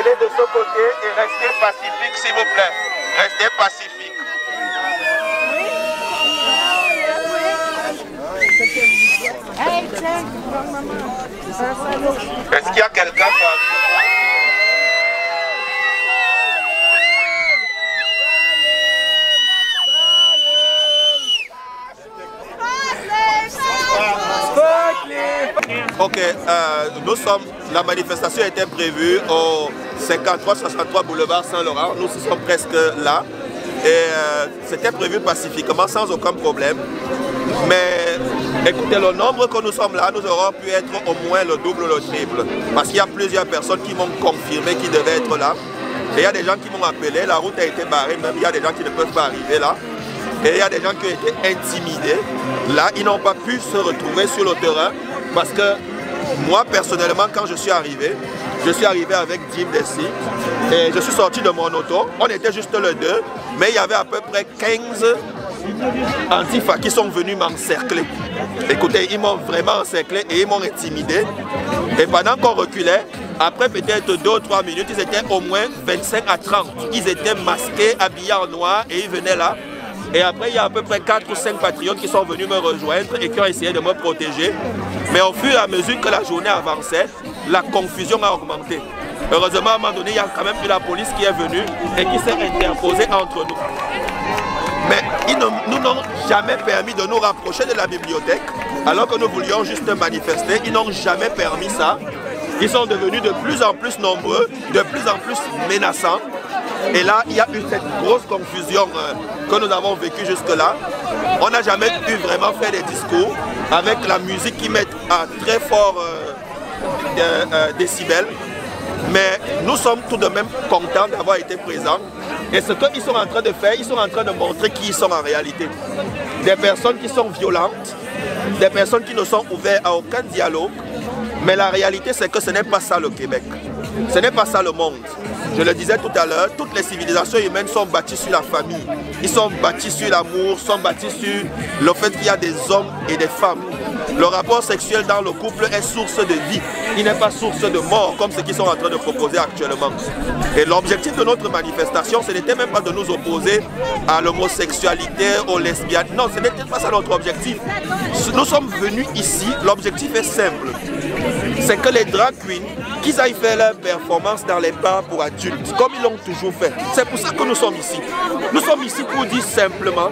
Venez de ce côté et restez pacifique, s'il vous plaît. Restez pacifique. Est-ce qu'il y a quelqu'un parmi? Ok, la manifestation était prévue au 53-63 boulevard Saint-Laurent. Nous sommes presque là. Et c'était prévu pacifiquement, sans aucun problème. Mais écoutez, le nombre que nous sommes là, nous aurons pu être au moins le double ou le triple. Parce qu'il y a plusieurs personnes qui m'ont confirmé qu'ils devaient être là. Et il y a des gens qui m'ont appelé, la route a été barrée, même il y a des gens qui ne peuvent pas arriver là. Et il y a des gens qui ont été intimidés. Là, ils n'ont pas pu se retrouver sur le terrain. Parce que moi, personnellement, quand je suis arrivé avec Jim Dessy. Et je suis sorti de mon auto. On était juste le deux. Mais il y avait à peu près 15 Antifa qui sont venus m'encercler. Écoutez, ils m'ont vraiment encerclé et ils m'ont intimidé. Et pendant qu'on reculait, après peut-être 2 ou 3 minutes, ils étaient au moins 25 à 30. Ils étaient masqués, habillés en noir et ils venaient là. Et après, il y a à peu près 4 ou 5 patriotes qui sont venus me rejoindre et qui ont essayé de me protéger. Mais au fur et à mesure que la journée avançait, la confusion a augmenté. Heureusement, à un moment donné, il y a quand même eu la police qui est venue et qui s'est interposée entre nous. Mais ils nous n'ont jamais permis de nous rapprocher de la bibliothèque, alors que nous voulions juste manifester. Ils n'ont jamais permis ça. Ils sont devenus de plus en plus nombreux, de plus en plus menaçants. Et là, il y a eu cette grosse confusion que nous avons vécue jusque-là. On n'a jamais pu vraiment faire des discours avec la musique qui met à très fort décibels. Mais nous sommes tout de même contents d'avoir été présents. Et ce qu'ils sont en train de faire, ils sont en train de montrer qui ils sont en réalité. Des personnes qui sont violentes, des personnes qui ne sont ouvertes à aucun dialogue. Mais la réalité, c'est que ce n'est pas ça le Québec. Ce n'est pas ça le monde. Je le disais tout à l'heure, toutes les civilisations humaines sont bâties sur la famille. Ils sont bâtis sur l'amour, sont bâtis sur le fait qu'il y a des hommes et des femmes. Le rapport sexuel dans le couple est source de vie. Il n'est pas source de mort, comme ce qu'ils sont en train de proposer actuellement. Et l'objectif de notre manifestation, ce n'était même pas de nous opposer à l'homosexualité, aux lesbiennes. Non, ce n'était pas ça notre objectif. Nous sommes venus ici, l'objectif est simple. C'est que les drag queens, qu'ils aillent faire leur performance dans les bars pour adultes, comme ils l'ont toujours fait. C'est pour ça que nous sommes ici. Nous sommes ici pour dire simplement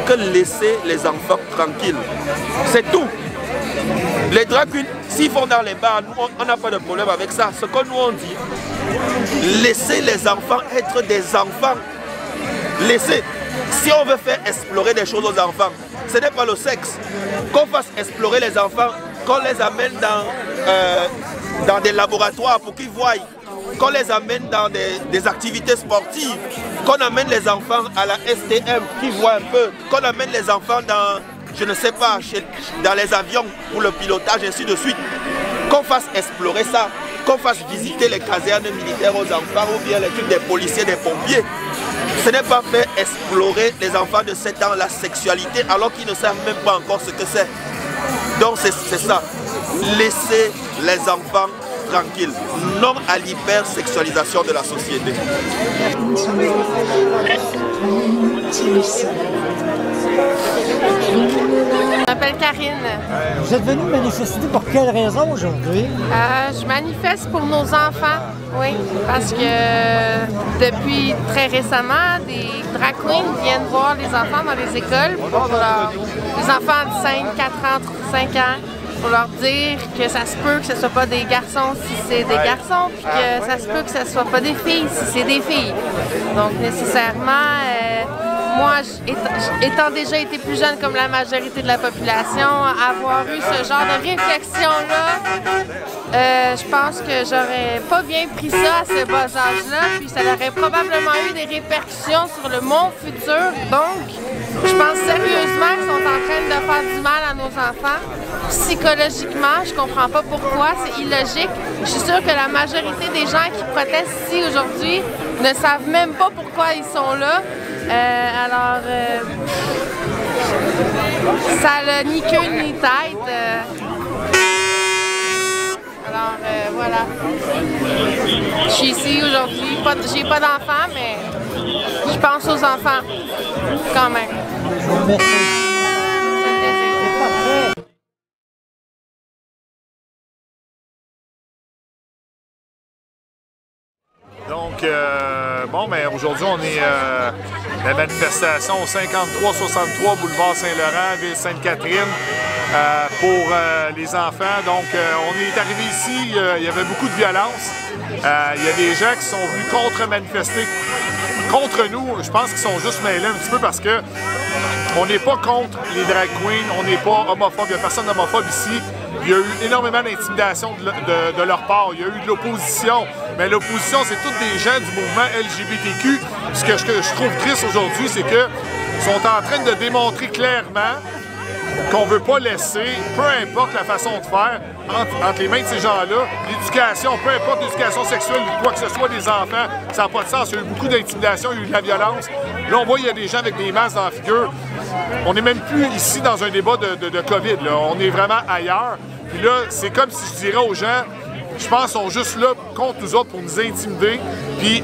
que laissez les enfants tranquilles. C'est tout. Les drag queens, s'ils vont dans les bars, on n'a pas de problème avec ça. Ce que nous on dit, laissez les enfants être des enfants. Laissez. Si on veut faire explorer des choses aux enfants, ce n'est pas le sexe. Qu'on fasse explorer les enfants, qu'on les amène dans des laboratoires pour qu'ils voient, qu'on les amène dans des activités sportives, qu'on amène les enfants à la STM, qu'ils voient un peu, qu'on amène les enfants dans, je ne sais pas, dans les avions pour le pilotage, ainsi de suite. Qu'on fasse explorer ça, qu'on fasse visiter les casernes militaires aux enfants ou bien les trucs des policiers, des pompiers. Ce n'est pas faire explorer les enfants de 7 ans la sexualité alors qu'ils ne savent même pas encore ce que c'est. Donc c'est ça. Laissez les enfants tranquilles. Non à l'hypersexualisation de la société. Je m'appelle Karine. Vous êtes venue manifester pour quelle raison aujourd'hui? Je manifeste pour nos enfants, oui, parce que depuis très récemment, des drag queens viennent voir les enfants dans les écoles, les enfants de 5, 4 ans, 5 ans, pour leur dire que ça se peut que ce ne soit pas des garçons si c'est des garçons, puis que ça se peut que ce ne soit pas des filles si c'est des filles. Donc nécessairement, moi, étant déjà été plus jeune comme la majorité de la population, avoir eu ce genre de réflexion-là, je pense que j'aurais pas bien pris ça à ce bas âge-là, puis ça aurait probablement eu des répercussions sur le monde futur. Donc, je pense sérieusement qu'ils sont en train de faire du mal à nos enfants. Psychologiquement, je comprends pas pourquoi, c'est illogique. Je suis sûre que la majorité des gens qui protestent ici aujourd'hui ne savent même pas pourquoi ils sont là. Ça n'a ni queue ni tête. Alors, voilà. Je suis ici aujourd'hui. J'ai pas d'enfants, mais je pense aux enfants quand même. Merci. C'est parfait. Donc, bon, mais aujourd'hui, on est la manifestation au 53-63 boulevard Saint-Laurent, ville Sainte-Catherine, pour les enfants. Donc, on est arrivé ici, il y avait beaucoup de violence. Il y a des gens qui sont venus contre-manifester contre nous. Je pense qu'ils sont juste mêlés un petit peu parce que on n'est pas contre les drag queens, on n'est pas homophobe, il n'y a personne d'homophobe ici. Il y a eu énormément d'intimidation de leur part, il y a eu de l'opposition, mais l'opposition, c'est tous des gens du mouvement LGBTQ. Ce que je trouve triste aujourd'hui, c'est qu'ils sont en train de démontrer clairement qu'on ne veut pas laisser, peu importe la façon de faire, entre les mains de ces gens-là, l'éducation, peu importe l'éducation sexuelle ou quoi que ce soit des enfants, ça n'a pas de sens. Il y a eu beaucoup d'intimidation, il y a eu de la violence. Là, on voit qu'il y a des gens avec des masques dans la figure. On n'est même plus ici dans un débat de COVID, là. On est vraiment ailleurs. Puis là, c'est comme si je dirais aux gens, je pense qu'ils sont juste là contre nous autres pour nous intimider. Puis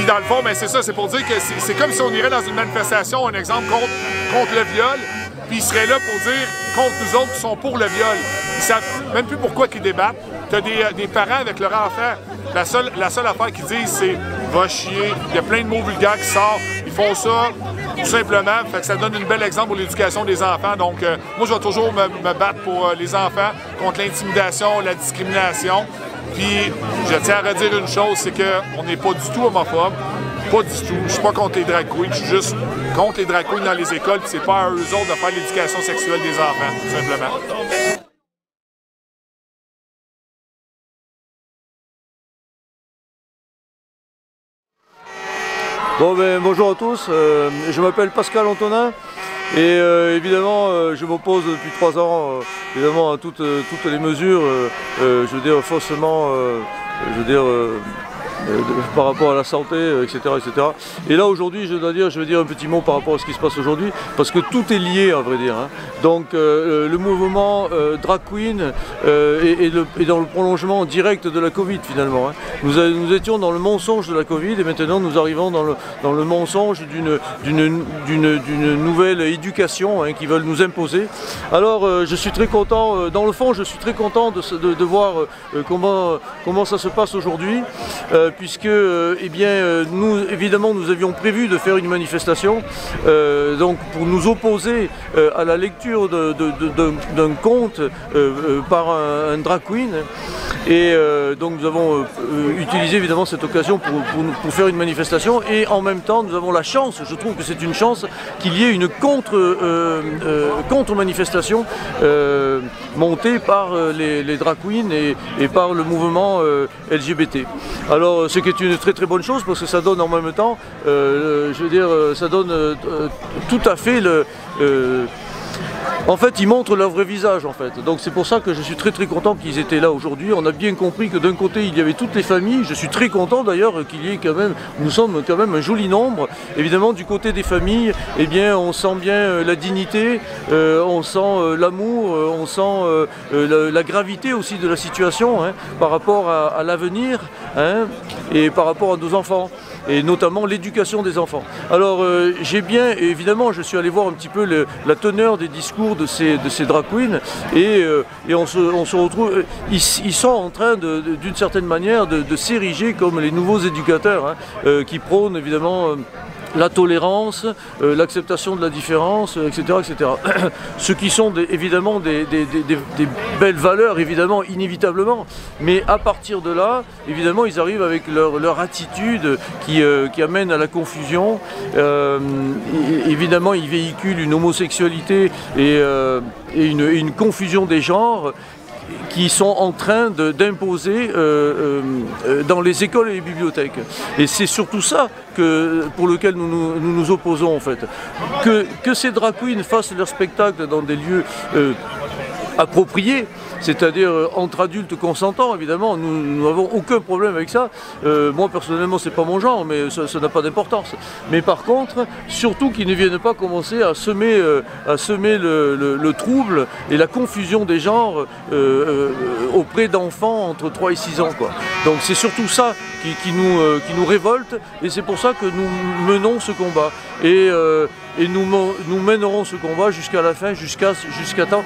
dans le fond, ben, c'est ça, c'est pour dire que c'est comme si on irait dans une manifestation, un exemple, contre le viol, puis ils seraient là pour dire contre nous autres qui sont pour le viol. Ils savent même plus pourquoi ils débattent. Tu as des parents avec leur enfant, la seule affaire qu'ils disent, c'est « va chier », il y a plein de mots vulgaires qui sortent, ils font ça tout simplement, fait que ça donne un bel exemple pour l'éducation des enfants. Donc, moi, je vais toujours me battre pour les enfants, contre l'intimidation, la discrimination. Puis, je tiens à redire une chose, c'est qu'on n'est pas du tout homophobe, pas du tout. Je suis pas contre les drag queens, je suis juste contre les drag queens dans les écoles, puis c'est pas à eux autres de faire l'éducation sexuelle des enfants, tout simplement. Bon, bonjour à tous, je m'appelle Pascal Antonin et évidemment je m'oppose depuis 3 ans évidemment à toutes les mesures, je veux dire faussement, par rapport à la santé, etc., etc. Et là aujourd'hui, je vais dire un petit mot par rapport à ce qui se passe aujourd'hui, parce que tout est lié, à vrai dire. Hein. Donc le mouvement drag queen est dans le prolongement direct de la Covid finalement. Hein. Nous étions dans le mensonge de la Covid et maintenant nous arrivons dans le mensonge d'une nouvelle éducation hein, qu'ils veulent nous imposer. Alors je suis très content, dans le fond je suis très content de voir comment ça se passe aujourd'hui. Puisque eh bien, nous, évidemment, nous avions prévu de faire une manifestation donc pour nous opposer à la lecture d'un conte par un drag queen. Et donc nous avons utilisé évidemment cette occasion pour faire une manifestation et en même temps nous avons la chance, je trouve que c'est une chance qu'il y ait une contre-manifestation montée par les drag queens et par le mouvement LGBT. Alors ce qui est une très très bonne chose parce que ça donne en même temps, je veux dire, ça donne tout à fait le... En fait, ils montrent leur vrai visage en fait. Donc c'est pour ça que je suis très très content qu'ils étaient là aujourd'hui. On a bien compris que d'un côté il y avait toutes les familles. Je suis très content d'ailleurs qu'il y ait quand même, nous sommes quand même un joli nombre. Évidemment du côté des familles, eh bien on sent bien la dignité, on sent l'amour, on sent la gravité aussi de la situation hein, par rapport à l'avenir hein, et par rapport à nos enfants. Et notamment l'éducation des enfants. Alors j'ai bien, évidemment, je suis allé voir un petit peu la teneur des discours de ces drag queens et on se retrouve, ils sont en train d'une certaine manière de s'ériger comme les nouveaux éducateurs hein, qui prônent évidemment la tolérance, l'acceptation de la différence, etc. etc. Ce qui sont évidemment des belles valeurs, évidemment, inévitablement. Mais à partir de là, évidemment, ils arrivent avec leur attitude qui amène à la confusion. Évidemment, ils véhiculent une homosexualité et une confusion des genres qui sont en train d'imposer dans les écoles et les bibliothèques. Et c'est surtout ça pour lequel nous opposons en fait. Que ces drag queens fassent leur spectacle dans des lieux appropriés, c'est-à-dire entre adultes consentants, évidemment, nous n'avons aucun problème avec ça. Moi, personnellement, c'est pas mon genre, mais ça n'a pas d'importance. Mais par contre, surtout qu'ils ne viennent pas commencer à semer le trouble et la confusion des genres auprès d'enfants entre 3 et 6 ans, quoi. Donc c'est surtout ça qui nous révolte, et c'est pour ça que nous menons ce combat. Et nous mènerons ce combat jusqu'à la fin, jusqu'à temps.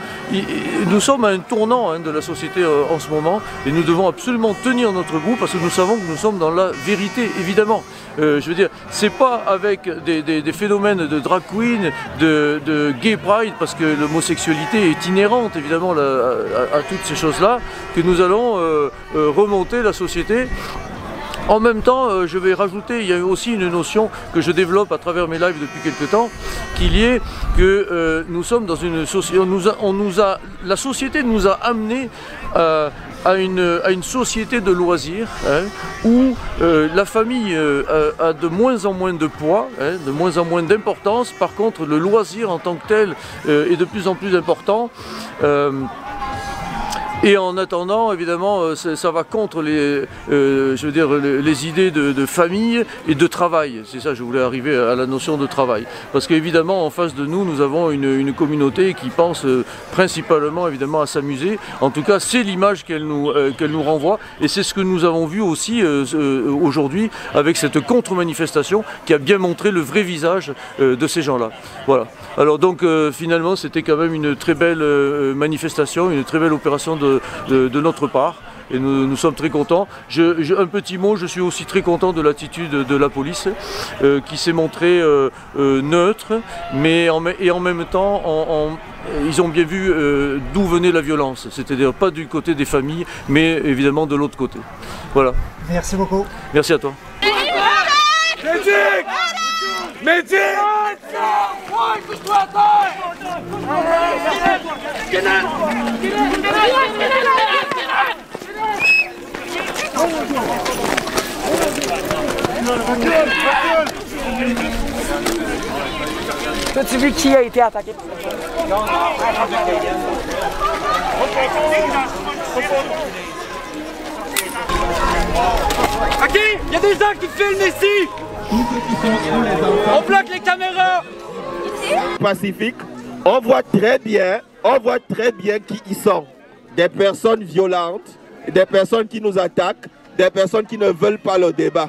Nous sommes à un tournant de la société en ce moment, et nous devons absolument tenir notre bout, parce que nous savons que nous sommes dans la vérité, évidemment. Je veux dire, c'est pas avec des phénomènes de drag queen, de gay pride, parce que l'homosexualité est inhérente évidemment à toutes ces choses-là, que nous allons remonter la société. En même temps, je vais rajouter, il y a aussi une notion que je développe à travers mes lives depuis quelque temps, qu'il y est que nous sommes dans une société, la société nous a amenés à une société de loisirs, où la famille a de moins en moins de poids, de moins en moins d'importance. Par contre, le loisir en tant que tel est de plus en plus important. Et en attendant, évidemment, ça va contre les idées de famille et de travail. C'est ça, je voulais arriver à la notion de travail. Parce qu'évidemment, en face de nous, nous avons une communauté qui pense principalement, évidemment, à s'amuser. En tout cas, c'est l'image qu'elle nous renvoie. Et c'est ce que nous avons vu aussi aujourd'hui avec cette contre-manifestation qui a bien montré le vrai visage de ces gens-là. Voilà. Alors donc, finalement, c'était quand même une très belle manifestation, une très belle opération de notre part, et nous sommes très contents. Un petit mot, je suis aussi très content de l'attitude de la police qui s'est montrée neutre, mais en même temps ils ont bien vu d'où venait la violence, c'est-à-dire pas du côté des familles, mais évidemment de l'autre côté. Voilà. Merci beaucoup. Merci à toi. As-tu vu qui a été attaqué? Ok, il y a des gens qui filment ici. On bloque les caméras. Pacifique, on voit très bien qui ils sont. Des personnes violentes, des personnes qui nous attaquent, des personnes qui ne veulent pas le débat.